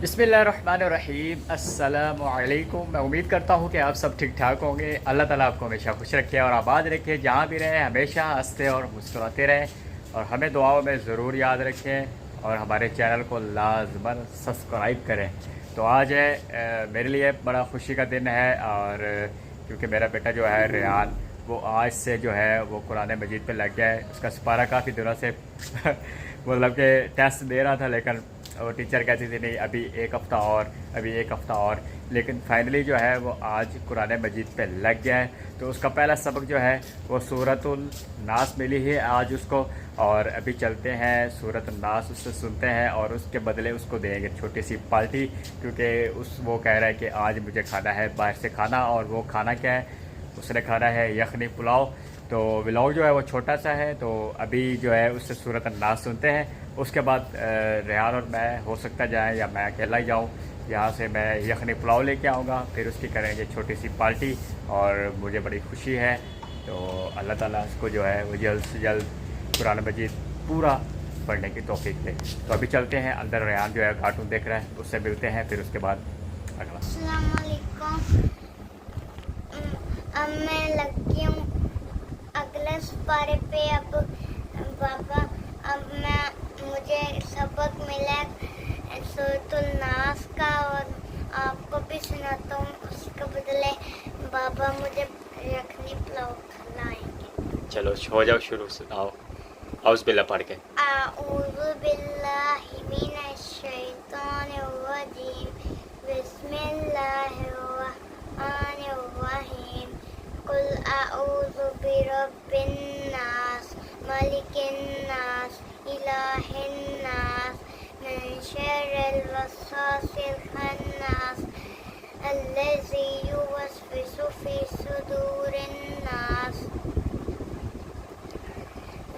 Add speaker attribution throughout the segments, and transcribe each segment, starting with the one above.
Speaker 1: बिस्मिल्लाहिर्रहमानिर्रहीम अस्सलामुअलैकुम। मैं उम्मीद करता हूँ कि आप सब ठीक ठाक होंगे। अल्लाह ताला आपको हमेशा खुश रखे और आबाद रखे, जहाँ भी रहें हमेशा हंसते और मुस्कुराते रहें और हमें दुआओं में ज़रूर याद रखें और हमारे चैनल को लाजमन सब्सक्राइब करें। तो आज है मेरे लिए बड़ा खुशी का दिन है और क्योंकि मेरा बेटा जो है रेहान वो आज से जो है वो कुरान मजीद पे लग गया है। उसका सिपारा काफ़ी दिनों से मतलब कि टेस्ट दे रहा था, लेकिन वो टीचर कहती थी नहीं अभी एक हफ़्ता और, अभी एक हफ़्ता और, लेकिन फाइनली जो है वो आज कुरान मजीद पे लग गया है। तो उसका पहला सबक जो है वो सूरतुल नास मिली है आज उसको, और अभी चलते हैं सूरत नास उससे सुनते हैं और उसके बदले उसको देंगे छोटी सी पार्टी, क्योंकि वो कह रहा है कि आज मुझे खाना है बाहर से खाना। और वो खाना क्या है, उसने खाना है यखनी पुलाव। तो व्लॉग जो है वो छोटा सा है, तो अभी जो है उससे सूरत नास सुनते हैं। उसके बाद रेहान और मैं हो सकता जाएँ या मैं अकेला ही जाऊँ, यहाँ से मैं यखनी पुलाव लेके आऊँगा, फिर उसकी करेंगे छोटी सी पार्टी और मुझे बड़ी खुशी है। तो अल्लाह ताला इसको जो है वो जल्द से जल्द कुरान मजीद पूरा पढ़ने की तौफीक दे। तो अभी चलते हैं अंदर, रेहान जो है कार्टून देख रहा है, उससे मिलते हैं फिर उसके बाद अगला।
Speaker 2: अस्सलाम वालेकुम। अब मैं लगी हूँ अगले पारे पे। अब बाबा मुझे सबक मिला सूरतुल नास का और आपको भी सुनाता हूँ। उसके बदले बाबा मुझे यखनी पुलाव खिलाएंगे।
Speaker 1: चलो हो जाओ, शुरू सुनाओ औज़ बिल्लाह पढ़ के।
Speaker 2: अऊज़ु बिल्लाहि मिनश शैतानिर रजीम। बिस्मिल्लाहिर रहमानिर रहीम। कुल अऊज़ु बिरब्बिन नास मलिकिन नास इलाहिन नास मिन शर्रिल वस्वासिल खन्नास अल्लज़ी युवस्विसु फी सुदूरिन नास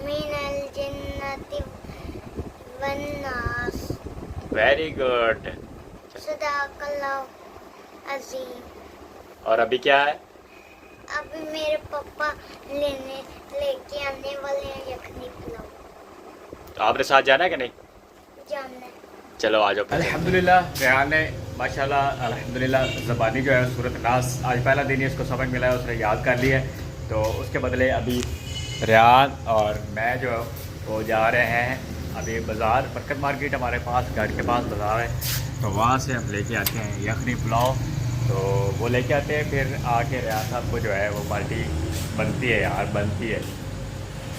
Speaker 2: मिनल जिन्नति वन नास।
Speaker 1: Very good.
Speaker 2: सदाकल्लाहु अज़ीम।
Speaker 1: और अभी क्या है?
Speaker 2: अभी मेरे पापा लेके आने वाले हैं यखनी पुलाव।
Speaker 1: तो आपने साथ जाना है कि नहीं?
Speaker 2: जानना है।
Speaker 1: चलो आ जाओ। अल्हम्दुलिल्लाह रेहान ने माशाल्लाह अल्हम्दुलिल्लाह ज़बानी जो है सूरत नास आज पहला दिन ही इसको सबक मिला है, उसने याद कर लिया है। तो उसके बदले अभी रेहान और मैं जो वो जा रहे हैं अभी बाज़ार, बरकत मार्केट हमारे पास घर के पास बाज़ार है, तो वहाँ से हम लेके आते हैं यखनी पुलाव। तो वो लेके आते हैं, फिर आके रेहान साहब को जो है वो पार्टी बनती है यार, बनती है।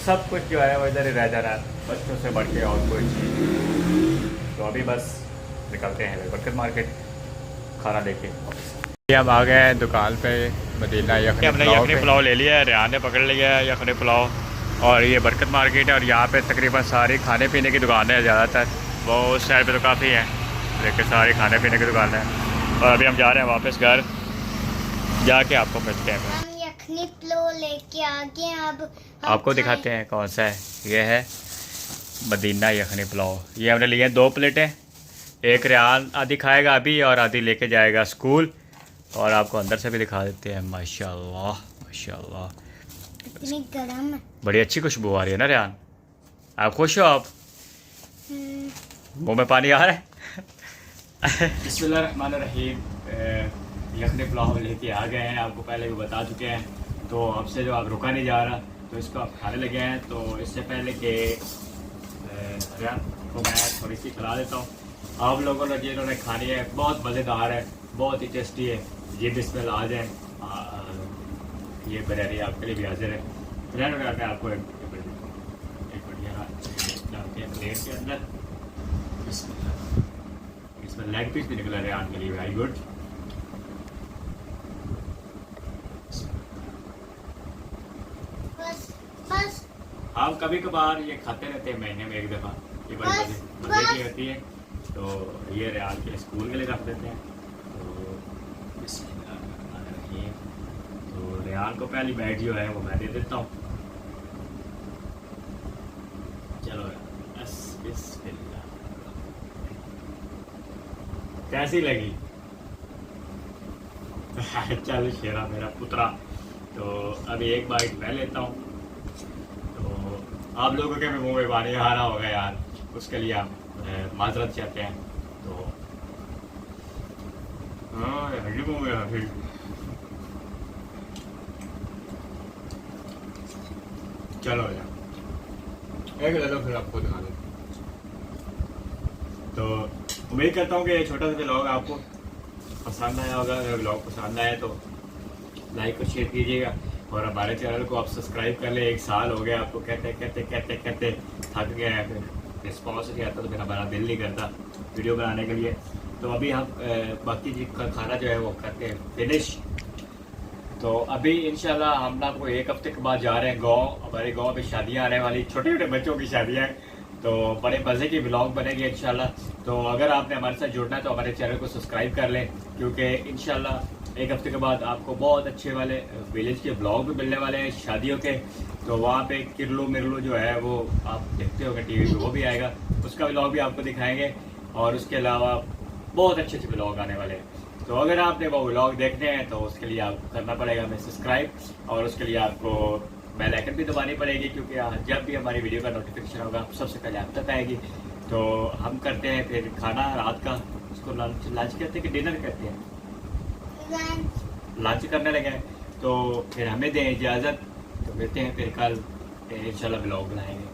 Speaker 1: सब कुछ जो है वो इधर ही रह जा रहा है, बच्चों से बढ़ के और कोई चीज़। तो अभी बस निकलते हैं बरकत मार्केट खाना लेके। हम आ गए हैं दुकान पे मदीना यखनी। हमने यखनी पुलाव ले लिया है, रेहान ने पकड़ लिया है यखनी पुलाव। और ये बरकत मार्केट है और यहाँ पे तकरीबन सारी खाने पीने की दुकानें हैं ज़्यादातर। वो उस साइड पे तो काफ़ी हैं, लेकिन सारी खाने पीने की दुकानें हैं। और अभी हम जा रहे हैं वापस घर, जाके आपको मिलते हैं।
Speaker 2: हम यखनी पुलाव लेके आ गए। अब
Speaker 1: आपको दिखाते हैं कौन सा है। ये है मदीना यखनी पुलाव। ये हमने लिए 2 प्लेटें, एक रेहान आधी खाएगा अभी और आधी लेके जाएगा स्कूल। और आपको अंदर से भी दिखा देते हैं। माशाल्लाह माशाल्लाह
Speaker 2: इतनी गर्म है।
Speaker 1: बड़ी अच्छी खुशबू आ रही है ना रेहान, आप खुश हो? आप मुँह में पानी आ रहा है। बिस्मिल्लाहिर्रहमानिर्रहीम। यखनी पुलाव लेके आ गए हैं, आपको पहले भी बता चुके हैं। तो आपसे जो आप रुका नहीं जा रहा, तो इसको आप खाने लगे हैं। तो इससे पहले कि रेहान को मैं थोड़ी सी खिला देता हूँ। आप लोगों ने जिन्होंने खानी है, बहुत मज़ेदार है, बहुत ही टेस्टी है। ये बिस्मिल्लाह आ जाए। ये बिरयानी आपके लिए भी हाजिर है। रेहान मैं आपको एक बढ़िया डालते हैं प्लेट के अंदर। इसमें लेग पीस भी निकला रेहान के लिए, वेरी गुड।
Speaker 2: बस बस
Speaker 1: हम कभी कभार ये खाते रहते हैं, महीने में एक दफ़ा। ये बड़ी मज़े की होती है। तो ये रेहान के स्कूल के लिए रख देते हैं। तो बिस्मिल्लाह। तो रेहान को पहली बैट जो है वो मैं दे देता हूँ। चलो बस बिस्मिल्लाह। कैसी लगी? चल शेरा मेरा पुत्रा। तो अभी एक बाइट मैं लेता हूँ। तो आप लोगों के भी मुँह में पानी आ रहा होगा यार, उसके लिए आप माजरत चाहते हैं। तो वीडियो में गया फिर चलो यार एक ले लो फिर आपको दिखा दो। तो उम्मीद करता हूँ कि ये छोटा सा व्लॉग आपको पसंद आया होगा। अगर व्लॉग पसंद आया तो लाइक और शेयर कीजिएगा और हमारे चैनल को आप सब्सक्राइब कर ले। 1 साल हो गया आपको कहते थक गया है, फिर रिस्पॉन्स नहीं आता तो फिर हमारा दिल नहीं करता वीडियो बनाने के लिए। तो अभी हम बाकी जी का खाना जो है वो करते हैं फिनिश। तो अभी इंशाल्लाह हम आपको 1 हफ्ते के बाद जा रहे हैं गाँव। हमारे गाँव में शादियाँ आने वाली, छोटे छोटे बच्चों की शादियाँ हैं, तो बड़े मज़े की व्लॉग बनेगी इंशाल्लाह। तो अगर आपने हमारे साथ जुड़ना है तो हमारे चैनल को सब्सक्राइब कर लें, क्योंकि इंशाल्लाह 1 हफ्ते के बाद आपको बहुत अच्छे वाले विलेज के ब्लॉग भी मिलने वाले हैं शादियों के। तो वहाँ पे किरलू मिरलू जो है वो आप देखते होंगे टीवी पे, वो भी आएगा, उसका व्लॉग भी आपको दिखाएंगे। और उसके अलावा बहुत अच्छे अच्छे व्लॉग आने वाले हैं। तो अगर आपने वो व्लॉग देखने हैं तो उसके लिए आपको करना पड़ेगा हमें सब्सक्राइब, और उसके लिए आपको बेल आइकन भी दबानी पड़ेगी, क्योंकि जब भी हमारी वीडियो का नोटिफिकेशन होगा सबसे पहले आप तक आएगी। तो हम करते हैं फिर खाना रात का, उसको लंच कहते हैं कि डिनर कहते हैं, लंच करने लगे। तो फिर हमें दें इजाज़त, तो मिलते हैं फिर कल इंशाल्लाह व्लॉग बनाएंगे।